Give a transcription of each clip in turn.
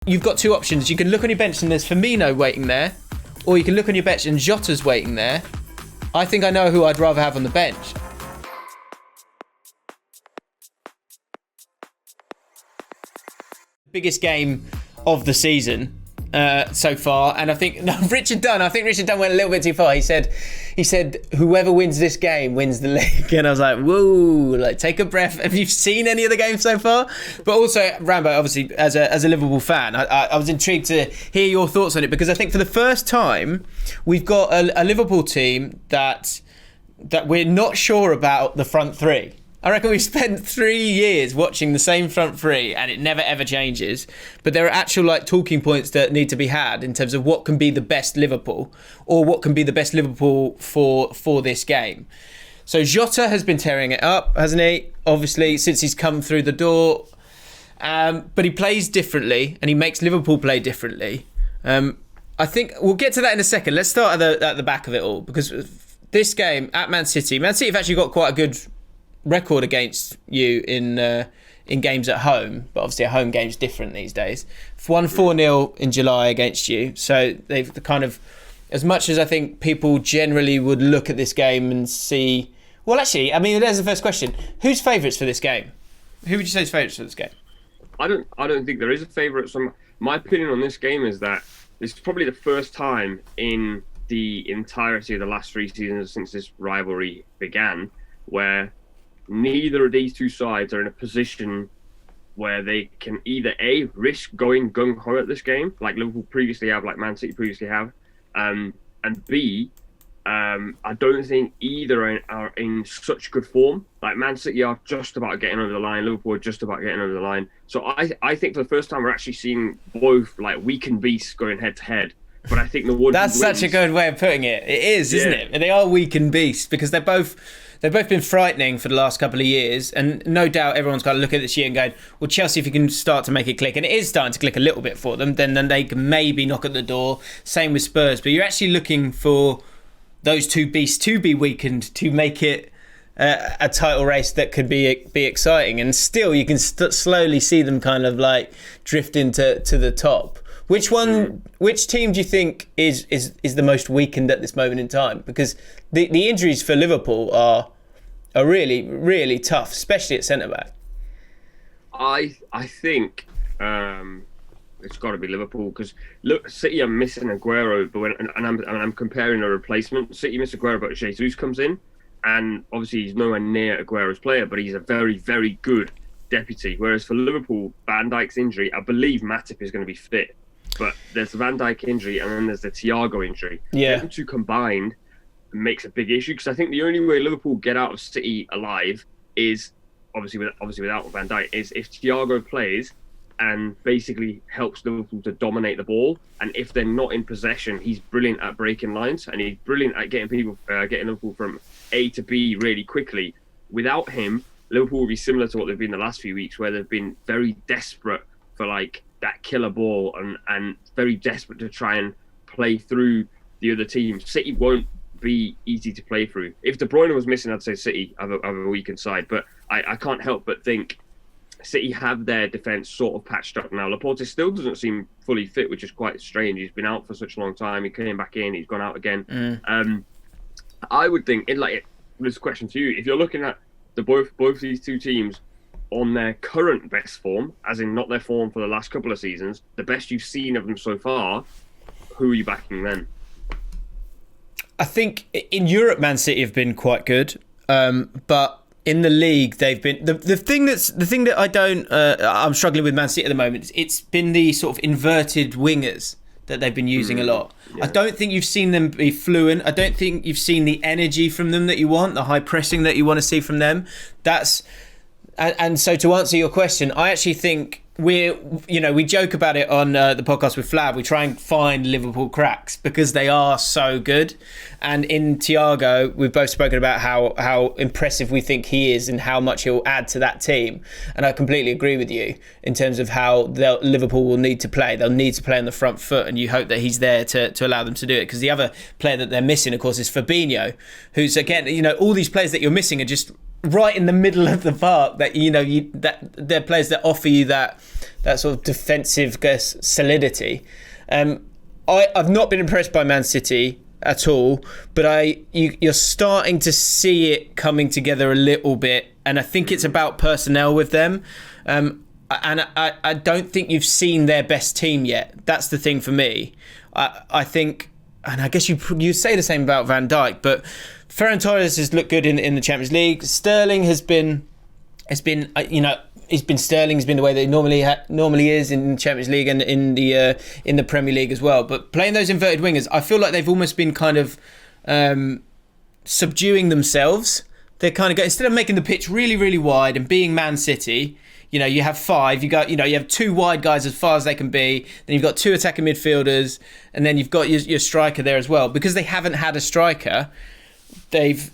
You've got two options. You can look on your bench and there's Firmino waiting there, or you can look on your bench and Jota's waiting there. I think I know who I'd rather have on the bench. Biggest game of the season so far, and I think Richard Dunn went a little bit too far. He said whoever wins this game wins the league, and I was like, whoa, like take a breath. Have you seen any of the games so far? But also, Rambo, obviously as a Liverpool fan, I was intrigued to hear your thoughts on it, because I think for the first time we've got a Liverpool team that we're not sure about the front three. I reckon we've spent 3 years watching the same front three and it never ever changes. But there are actual talking points that need to be had in terms of what can be the best Liverpool, or what can be the best Liverpool for this game. So Jota has been tearing it up, hasn't he? Obviously, since he's come through the door. But he plays differently and he makes Liverpool play differently. I think we'll get to that in a second. Let's start at the back of it all, because this game at Man City have actually got quite a good record against you in games at home, but obviously a home game's different these days. Won 4-0 in July against you, so they've kind of, as much as I think people generally would look at this game and see, well, actually, I mean, there's the first question: who's favourites for this game? Who would you say is favourites for this game? I don't think there is a favourite. So my opinion on this game is that this is probably the first time in the entirety of the last 3 seasons since this rivalry began where neither of these two sides are in a position where they can either A, risk going gung-ho at this game, like Liverpool previously have, like Man City previously have, and B, I don't think either are in such good form. Like Man City are just about getting over the line, Liverpool are just about getting over the line. So I think for the first time we're actually seeing both weakened beasts going head-to-head. But I think the one that's such a good way of putting it. It is, isn't it? They are weakened beasts, because they've both been frightening for the last couple of years, and no doubt everyone's got to look at this year and go, well, Chelsea, if you can start to make it click, and it is starting to click a little bit for them, then they can maybe knock at the door. Same with Spurs, but you're actually looking for those two beasts to be weakened to make it a title race that could be exciting, and still you can slowly see them kind of drift into the top. Which team do you think is the most weakened at this moment in time? Because the injuries for Liverpool are really, really tough, especially at centre-back. I think it's got to be Liverpool, because look, City are missing Aguero, but I'm comparing a replacement. City miss Aguero, but Jesus comes in, and obviously he's nowhere near Aguero's player, but he's a very, very good deputy. Whereas for Liverpool, Van Dijk's injury, I believe Matip is going to be fit. But there's the Van Dijk injury and then there's the Thiago injury. Yeah. Them two combined makes a big issue, because I think the only way Liverpool get out of City alive is obviously without Van Dijk is if Thiago plays and basically helps Liverpool to dominate the ball. And if they're not in possession, he's brilliant at breaking lines and he's brilliant at getting Liverpool from A to B really quickly. Without him, Liverpool will be similar to what they've been the last few weeks, where they've been very desperate for that killer ball and very desperate to try and play through the other team. City won't be easy to play through. If De Bruyne was missing, I'd say City have a weakened side, but I can't help but think City have their defence sort of patched up now. Laporte still doesn't seem fully fit, which is quite strange. He's been out for such a long time. He came back in, he's gone out again. I would think, this question to you, if you're looking at both these two teams on their current best form, as in not their form for the last couple of seasons, the best you've seen of them so far, who are you backing then? I think in Europe, Man City have been quite good, but in the league, they've been the thing that I'm struggling with Man City at the moment. It's been the sort of inverted wingers that they've been using a lot. Yeah. I don't think you've seen them be fluent. I don't think you've seen the energy from them that you want, the high pressing that you want to see from them. And so to answer your question, I actually think we joke about it on the podcast with Flav. We try and find Liverpool cracks because they are so good. And in Thiago, we've both spoken about how impressive we think he is and how much he'll add to that team. And I completely agree with you in terms of how Liverpool will need to play. They'll need to play on the front foot, and you hope that he's there to allow them to do it. Because the other player that they're missing, of course, is Fabinho, who's, again, all these players that you're missing are just right in the middle of the park. That that they're players that offer you that sort of defensive solidity. I've not been impressed by Man City at all, but you're starting to see it coming together a little bit, and I think it's about personnel with them. And I don't think you've seen their best team yet. That's the thing for me. I think, and I guess you say the same about Van Dijk, but Ferran Torres has looked good in the Champions League. Sterling has been Sterling has been the way that he normally is in Champions League and in the Premier League as well. But playing those inverted wingers, I feel like they've almost been kind of subduing themselves. They're kind of instead of making the pitch really, really wide and being Man City, you have five. You have two wide guys as far as they can be. Then you've got two attacking midfielders, and then you've got your striker there as well. Because they haven't had a striker, they've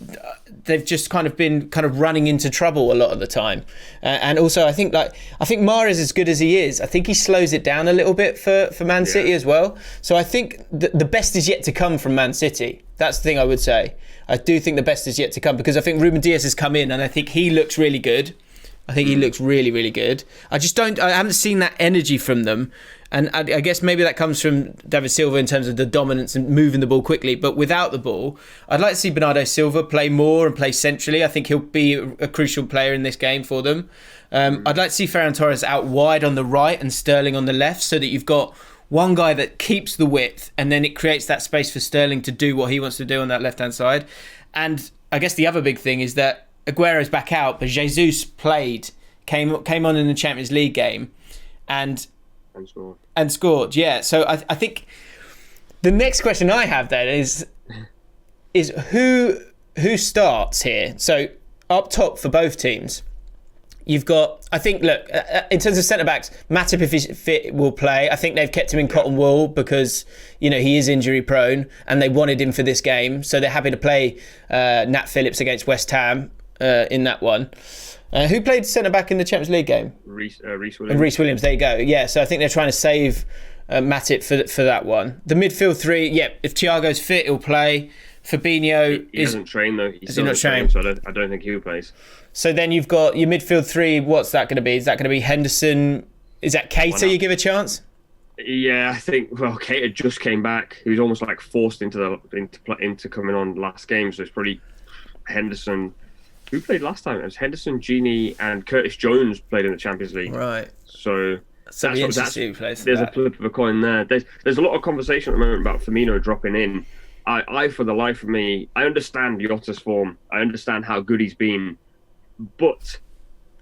just kind of been running into trouble a lot of the time. And also I think Mahrez, as good as he is, I think he slows it down a little bit for Man City as well. So I think the best is yet to come from Man City. That's the thing I would say. I do think the best is yet to come, because I think Ruben Dias has come in and I think he looks really good. I think he looks really, really good. I haven't seen that energy from them. And I guess maybe that comes from David Silva in terms of the dominance and moving the ball quickly. But without the ball, I'd like to see Bernardo Silva play more and play centrally. I think he'll be a crucial player in this game for them. I'd like to see Ferran Torres out wide on the right and Sterling on the left, so that you've got one guy that keeps the width, and then it creates that space for Sterling to do what he wants to do on that left-hand side. And I guess the other big thing is that Aguero's back out, but Jesus came on in the Champions League game and scored. Yeah. So I think the next question I have then is who starts here? So up top for both teams, you've got, I think, look, in terms of centre-backs, Matip, if he's fit, will play. I think they've kept him in cotton wool because, he is injury-prone and they wanted him for this game. So they're happy to play Nat Phillips against West Ham in that one. Who played centre-back in the Champions League game? Reece Williams. Reece Williams, there you go. Yeah, so I think they're trying to save Matip for that one. The midfield three, if Thiago's fit, he'll play. Fabinho he hasn't trained though. He's not trained, so I don't think he plays. So then you've got your midfield three. What's that going to be? Is that going to be Henderson? Is that Keita you give a chance? Yeah, I think. Well, Keita just came back. He was almost like forced into coming on last game. So it's probably Henderson. Who played last time? It was Henderson, Gini, and Curtis Jones played in the Champions League. Right. So there's a flip of a coin there. There's a lot of conversation at the moment about Firmino dropping in. I for the life of me, I understand Jota's form. I understand how good he's been, but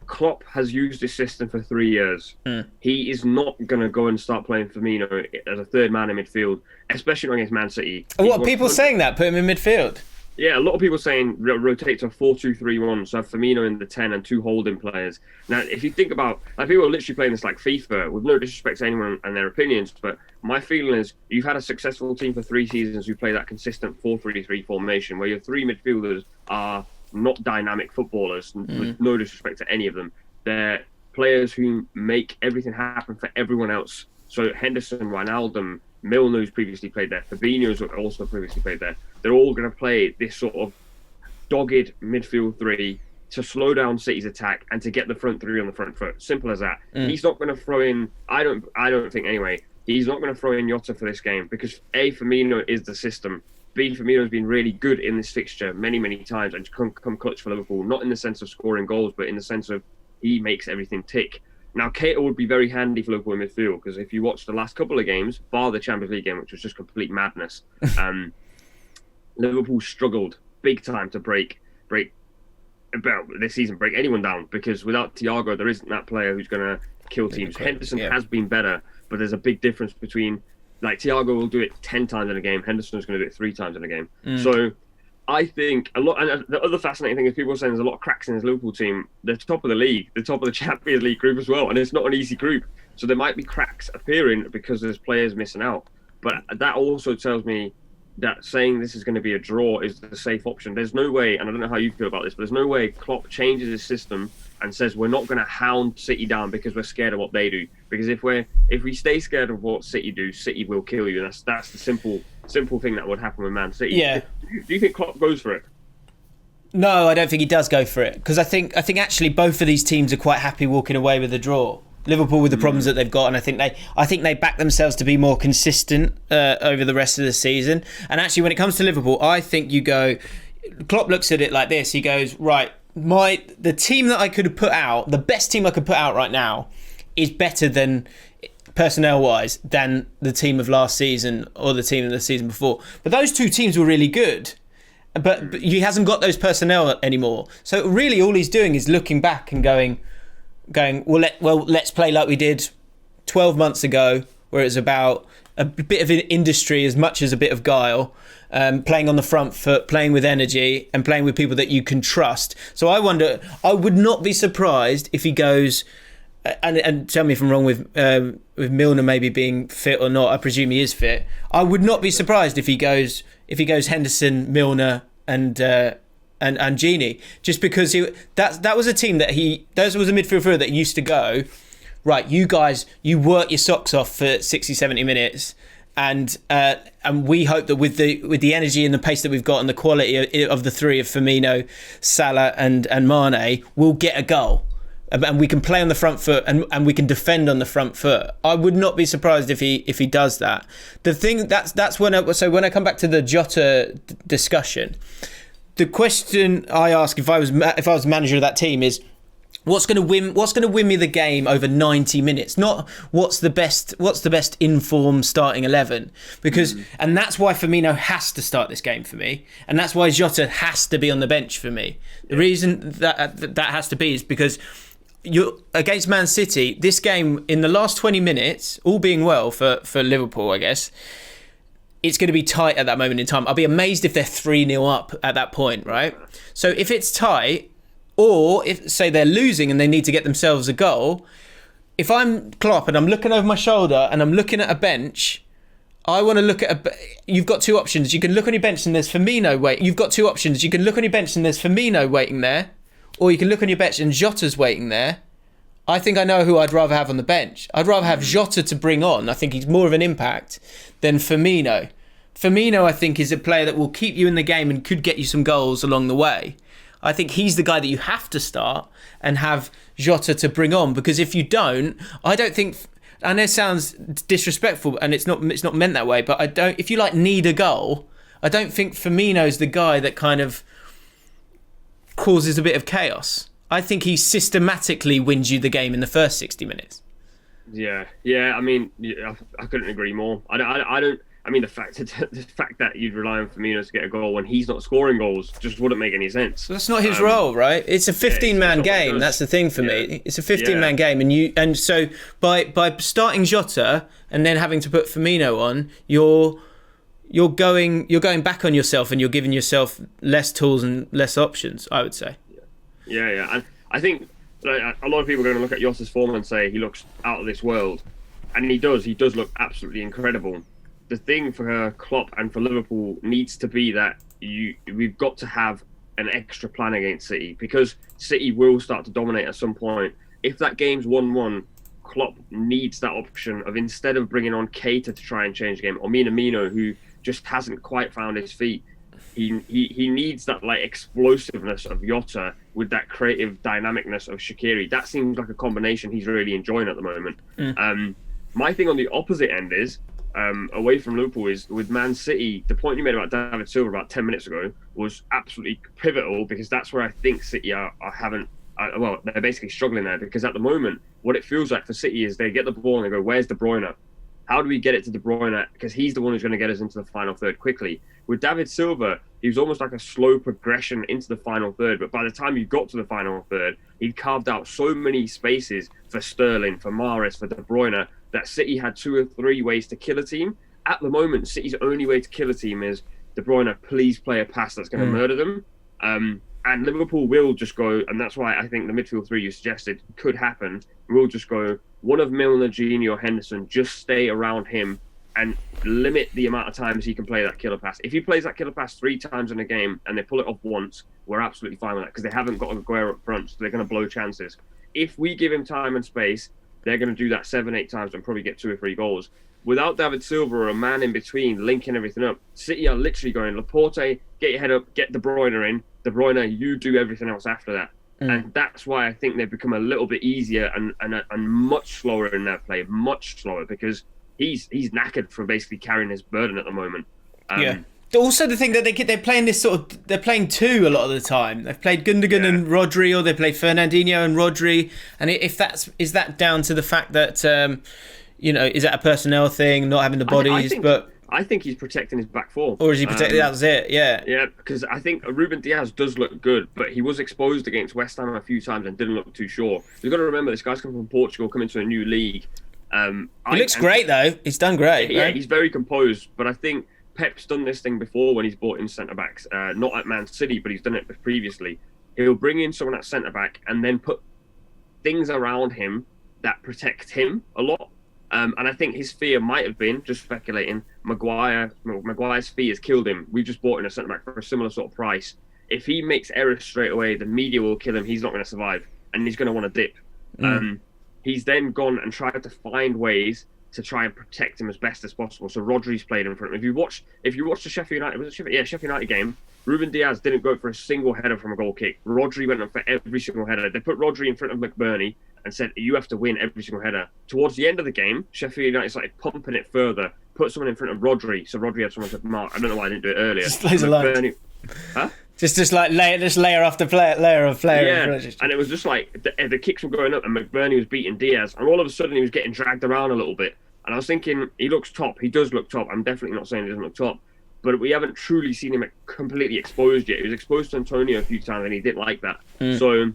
Klopp has used this system for 3 years. He is not going to go and start playing Firmino as a third man in midfield, especially against Man City. What are people saying that? Put him in midfield? Yeah, a lot of people saying rotate to a 4-2-3-1, so have Firmino in the 10 and two holding players. Now, if you think about, people are literally playing this like FIFA, with no disrespect to anyone and their opinions, but my feeling is you've had a successful team for 3 seasons who play that consistent 4-3-3 formation, where your 3 midfielders are not dynamic footballers, with no disrespect to any of them. They're players who make everything happen for everyone else. So Henderson, Wijnaldum, Milner, who's previously played there, Fabinho's also previously played there. They're all going to play this sort of dogged midfield 3 to slow down City's attack and to get the front 3 on the front foot. Simple as that. He's not going to throw in. I don't think anyway. He's not going to throw in Jota for this game because A, Firmino is the system. B, Firmino's been really good in this fixture many, many times and come clutch for Liverpool. Not in the sense of scoring goals, but in the sense of he makes everything tick. Now, Keita would be very handy for Liverpool in midfield because if you watch the last couple of games, bar the Champions League game, which was just complete madness, Liverpool struggled big time to break about this season, break anyone down, because without Thiago, there isn't that player who's going to kill teams. Henderson has been better, but there's a big difference between, like, Thiago will do it 10 times in a game, Henderson's going to do it 3 times in a game. So I think a lot, and the other fascinating thing is people are saying there's a lot of cracks in this Liverpool team. They're top of the league, the top of the Champions League group as well, and it's not an easy group. So there might be cracks appearing because there's players missing out. But that also tells me that saying this is going to be a draw is the safe option. There's no way, and I don't know how you feel about this, but there's no way Klopp changes his system and says we're not going to hound City down because we're scared of what they do. Because if we stay scared of what City do, City will kill you. And that's the simple thing that would happen with Man City. Yeah. Do you think Klopp goes for it? No, I don't think he does go for it, because I think actually both of these teams are quite happy walking away with a draw. Liverpool with the problems that they've got, and I think they back themselves to be more consistent over the rest of the season. And actually, when it comes to Liverpool, I think Klopp looks at it like this. He goes, right, the team that I could have put out, the best team I could put out right now, is better than personnel-wise than the team of last season or the team of the season before. But those two teams were really good. But he hasn't got those personnel anymore. So really, all he's doing is looking back and going, let's play like we did 12 months ago, where it's about a bit of an industry as much as a bit of guile, playing on the front foot, playing with energy, and playing with people that you can trust. So I wonder, I would not be surprised if he goes, and tell me if I'm wrong with Milner maybe being fit or not. I presume he is fit. I would not be surprised if he goes Henderson, Milner, and Gini, just because that was a team that was a midfielder that used to go, right, you guys, you work your socks off for 60, 70 minutes, and we hope that with the energy and the pace that we've got and the quality of the three of Firmino, Salah and Mane, we'll get a goal. And we can play on the front foot and we can defend on the front foot. I would not be surprised if he does that. The thing that's when I come back to the Jota discussion, the question I ask if I was manager of that team is, what's going to win me the game over 90 minutes? Not what's the best informed starting 11, because and that's why Firmino has to start this game for me, and that's why Jota has to be on the bench for me. The reason that has to be is because you're against Man City, this game in the last 20 minutes, all being well for Liverpool, I guess, it's going to be tight at that moment in time. I'll be amazed if they're 3-0 up at that point, right? So if it's tight, or if, say, they're losing and they need to get themselves a goal, if I'm Klopp and I'm looking over my shoulder and I'm looking at a bench, I want to look at you've got two options. You can look on your bench and there's Firmino waiting. You've got two options. You can look on your bench and there's Firmino waiting there, or you can look on your bench and Jota's waiting there. I think I know who I'd rather have on the bench. I'd rather have Jota to bring on. I think he's more of an impact than Firmino. Firmino, I think, is a player that will keep you in the game and could get you some goals along the way. I think he's the guy that you have to start and have Jota to bring on, because if you don't, I don't think, and it sounds disrespectful and it's not meant that way, but if you need a goal, I don't think Firmino's the guy that kind of causes a bit of chaos. I think he systematically wins you the game in the first 60 minutes. Yeah. I mean, I couldn't agree more. I don't. I mean, the fact that you'd rely on Firmino to get a goal when he's not scoring goals just wouldn't make any sense. That's not his role, right? It's a 15-man game. That's the thing for me. It's a 15-man game, and so by starting Jota and then having to put Firmino on, you're going back on yourself, and you're giving yourself less tools and less options, I would say. Yeah. And I think a lot of people are going to look at Jota's form and say he looks out of this world, and he does look absolutely incredible. The thing for Klopp and for Liverpool needs to be that we've got to have an extra plan against City, because City will start to dominate at some point. If that game's 1-1, Klopp needs that option of, instead of bringing on Keita to try and change the game, or Minamino, who just hasn't quite found his feet, he needs that explosiveness of Jota with that creative dynamicness of Shaqiri. That seems like a combination he's really enjoying at the moment. My thing on the opposite end is, away from Liverpool, is with Man City. The point you made about David Silva about 10 minutes ago was absolutely pivotal, because that's where I think City they're basically struggling there, because at the moment, what it feels like for City is they get the ball and they go, where's De Bruyne? How do we get it to De Bruyne? Because he's the one who's going to get us into the final third quickly. With David Silva, he was almost like a slow progression into the final third. But by the time you got to the final third, he'd carved out so many spaces for Sterling, for Mahrez, for De Bruyne, that City had 2 or 3 ways to kill a team. At the moment, City's only way to kill a team is De Bruyne, please play a pass that's going to murder them. And Liverpool will just go, and that's why I think the midfield three you suggested could happen. We'll just go, one of Milner, Gini or Henderson, just stay around him and limit the amount of times he can play that killer pass. If he plays that killer pass 3 times in a game and they pull it off once, we're absolutely fine with that, because they haven't got Aguero up front, so they're going to blow chances. If we give him time and space, they're going to do that 7-8 times and probably get 2 or 3 goals. Without David Silva or a man in between linking everything up, City are literally going, Laporte, get your head up, get De Bruyne in, De Bruyne, you do everything else after that. And that's why I think they've become a little bit easier and much slower in their play, much slower, because he's knackered from basically carrying his burden at the moment. Also, the thing that they're playing they're playing two a lot of the time. They've played Gundogan and Rodri, or they played Fernandinho and Rodri. And is that down to the fact that is that a personnel thing, not having the bodies? I think he's protecting his back four. Or is he protecting? That's it. Yeah. Yeah, because I think Ruben Diaz does look good, but he was exposed against West Ham a few times and didn't look too sure. You've got to remember, this guy's come from Portugal, coming to a new league. He looks great though. He's done great. Yeah, right? He's very composed, but I think Pep's done this thing before when he's brought in centre-backs, not at Man City, but he's done it previously. He'll bring in someone at centre-back and then put things around him that protect him a lot. And I think his fear might have been, just speculating, Maguire's fee has killed him. We've just bought in a centre-back for a similar sort of price. If he makes errors straight away, the media will kill him. He's not going to survive, and he's going to want to dip. He's then gone and tried to find ways to try and protect him as best as possible. So Rodri's played in front of him. If you watch the Sheffield United game, Ruben Diaz didn't go for a single header from a goal kick. Rodri went up for every single header. They put Rodri in front of McBurney and said, you have to win every single header. Towards the end of the game, Sheffield United started pumping it further, put someone in front of Rodri, so Rodri had someone to mark. I don't know why I didn't do it earlier. Just lays a line. Huh? Just like layer after layer of player. Yeah, and it was just like the kicks were going up and McBurney was beating Diaz, and all of a sudden he was getting dragged around a little bit. And I was thinking, he looks top. He does look top. I'm definitely not saying he doesn't look top, but we haven't truly seen him completely exposed yet. He was exposed to Antonio a few times, and he didn't like that. So,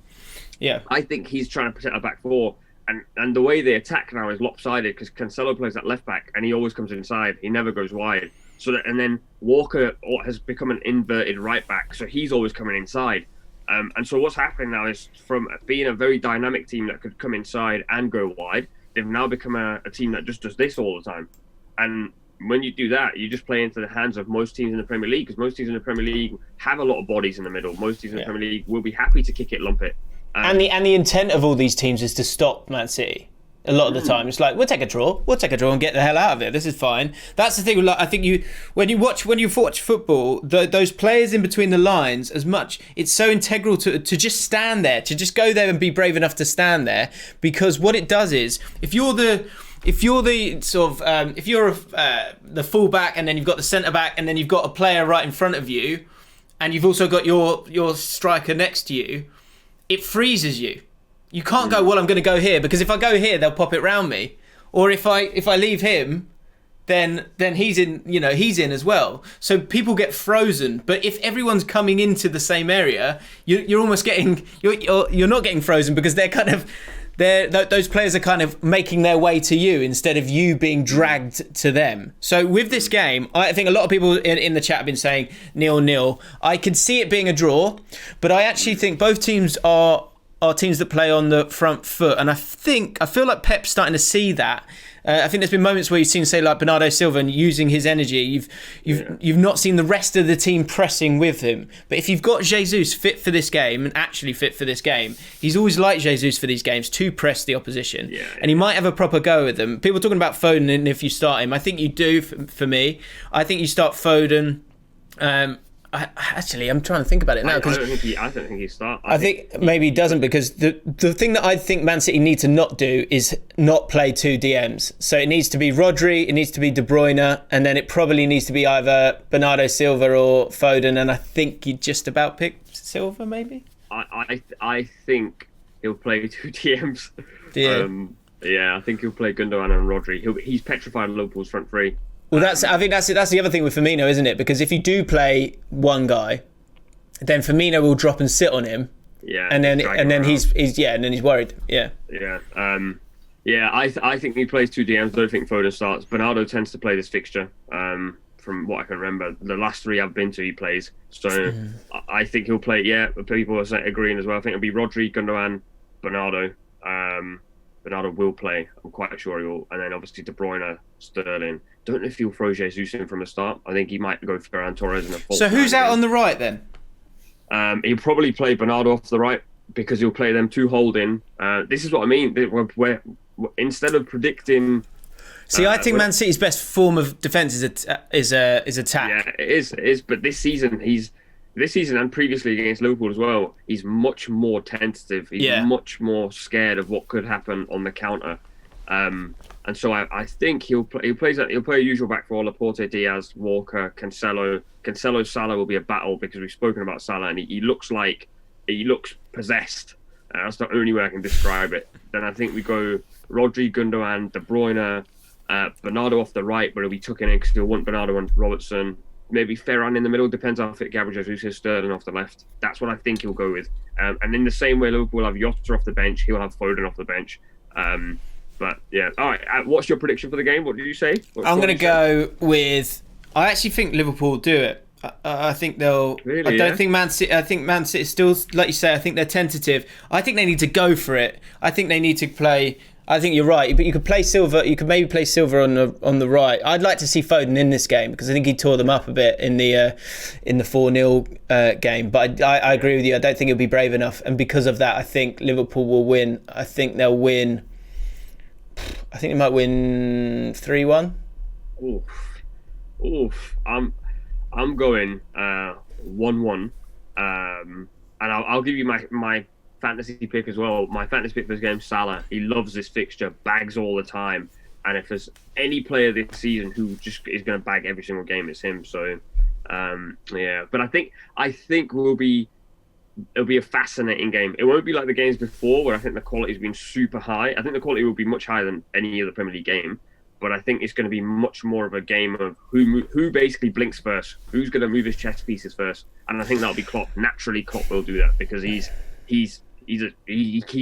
yeah, I think he's trying to protect our back four. And the way they attack now is lopsided, because Cancelo plays that left back, and he always comes inside. He never goes wide. And then Walker has become an inverted right back, so he's always coming inside. And so what's happening now is, from being a very dynamic team that could come inside and go wide, they've now become a team that just does this all the time. And when you do that, you just play into the hands of most teams in the Premier League, because most teams in the Premier League have a lot of bodies in the middle. Most teams in the Premier League will be happy to kick it, lump it. And the intent of all these teams is to stop Man City. A lot of the time, it's like, we'll take a draw and get the hell out of it. This is fine. That's the thing. Like, I think when you watch football, those players in between the lines, as much, it's so integral to just stand there, to just go there and be brave enough to stand there, because what it does is, if you're the fullback, and then you've got the centre back, and then you've got a player right in front of you, and you've also got your striker next to you, it freezes you. You can't go, well, I'm going to go here, because if I go here, they'll pop it round me. Or if I leave him, then he's in, he's in as well. So people get frozen. But if everyone's coming into the same area, you're almost getting, you're not getting frozen, because those players are kind of making their way to you instead of you being dragged to them. So with this game, I think a lot of people in the chat have been saying 0-0. I could see it being a draw, but I actually think both teams are teams that play on the front foot, and I feel like Pep's starting to see that. I think there's been moments where you've seen, say, like Bernardo Silva, and using his energy, you've not seen the rest of the team pressing with him. But if you've got Jesus fit for this game, and actually fit for this game, he's always liked Jesus for these games to press the opposition, and he might have a proper go with them. People are talking about Foden, and if you start him, I think you do. For me, I think you start Foden. I'm trying to think about it now, because I don't think he starts. I think maybe he doesn't, because the thing that I think Man City need to not do is not play two DMs. So it needs to be Rodri, it needs to be De Bruyne, and then it probably needs to be either Bernardo Silva or Foden. And I think you just about pick Silva, maybe. I think he'll play two DMs. Yeah. I think he'll play Gundogan and Rodri. He's petrified Liverpool's front three. Well, I think that's the other thing with Firmino, isn't it? Because if you do play one guy, then Firmino will drop and sit on him. Yeah. And then he's worried. Yeah. Yeah. I think he plays two DMs. I don't think Foden starts. Bernardo tends to play this fixture. From what I can remember, the last three I've been to, he plays. So I think he'll play. Yeah, people are agreeing as well. I think it'll be Rodri, Gundogan, Bernardo. Bernardo will play. I'm quite sure he will. And then obviously De Bruyne, Sterling. Don't know if he'll throw Jesus in from the start. I think he might go for Ferran Torres in a false. So who's out on the right then? He'll probably play Bernardo off the right, because he'll play them two holding. This is what I mean. Where instead of predicting. See, I think Man City's best form of defence is attack. Yeah, it is. But this season, this season and previously against Liverpool as well, he's much more tentative. He's much more scared of what could happen on the counter. And so I think he'll play a usual back four: Laporte, Diaz, Walker, Cancelo. Salah will be a battle because we've spoken about Salah, and he looks possessed. That's the only way I can describe it. Then I think we go Rodri, Gundogan, De Bruyne, Bernardo off the right, but he'll be tucking in because he'll want Bernardo and Robertson. Maybe Ferran in the middle, depends how fit Gabriel Jesus is. Sterling off the left. That's what I think he'll go with. And in the same way Liverpool will have Jota off the bench, he'll have Foden off the bench. But yeah, all right. What's your prediction for the game? What did you say? I'm going to go with. I actually think Liverpool will do it. I think they'll. Really, I don't think Man City. I think Man City still, like you say. I think they're tentative. I think they need to go for it. I think they need to play. I think you're right, but you could play Silva. You could maybe play Silva on the right. I'd like to see Foden in this game because I think he tore them up a bit in the 4-0 game. But I agree with you. I don't think he'll be brave enough, and because of that, I think Liverpool will win. I think they'll win. I think they might win 3-1. Oof. I'm going 1-1. And I'll give you my fantasy pick as well. My fantasy pick for this game, Salah. He loves this fixture, bags all the time. And if there's any player this season who just is going to bag every single game, it's him. So, yeah. But I think it'll be a fascinating game. It won't be like the games before where I think the quality's been super high. I think the quality will be much higher than any other Premier League game. But I think it's going to be much more of a game of who basically blinks first, who's going to move his chess pieces first, and I think that'll be Klopp. Naturally, Klopp will do that because he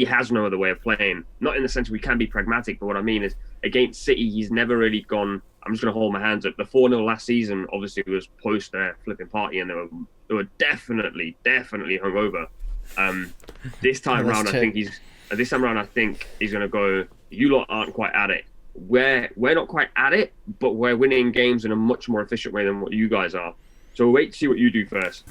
has no other way of playing. Not in the sense we can be pragmatic, but what I mean is against City, he's never really gone. I'm just going to hold my hands up. The 4-0 last season obviously was post their flipping party, and they were definitely hungover. This time round, I think he's going to go. You lot aren't quite at it. We're not quite at it, but we're winning games in a much more efficient way than what you guys are. So we'll wait to see what you do first.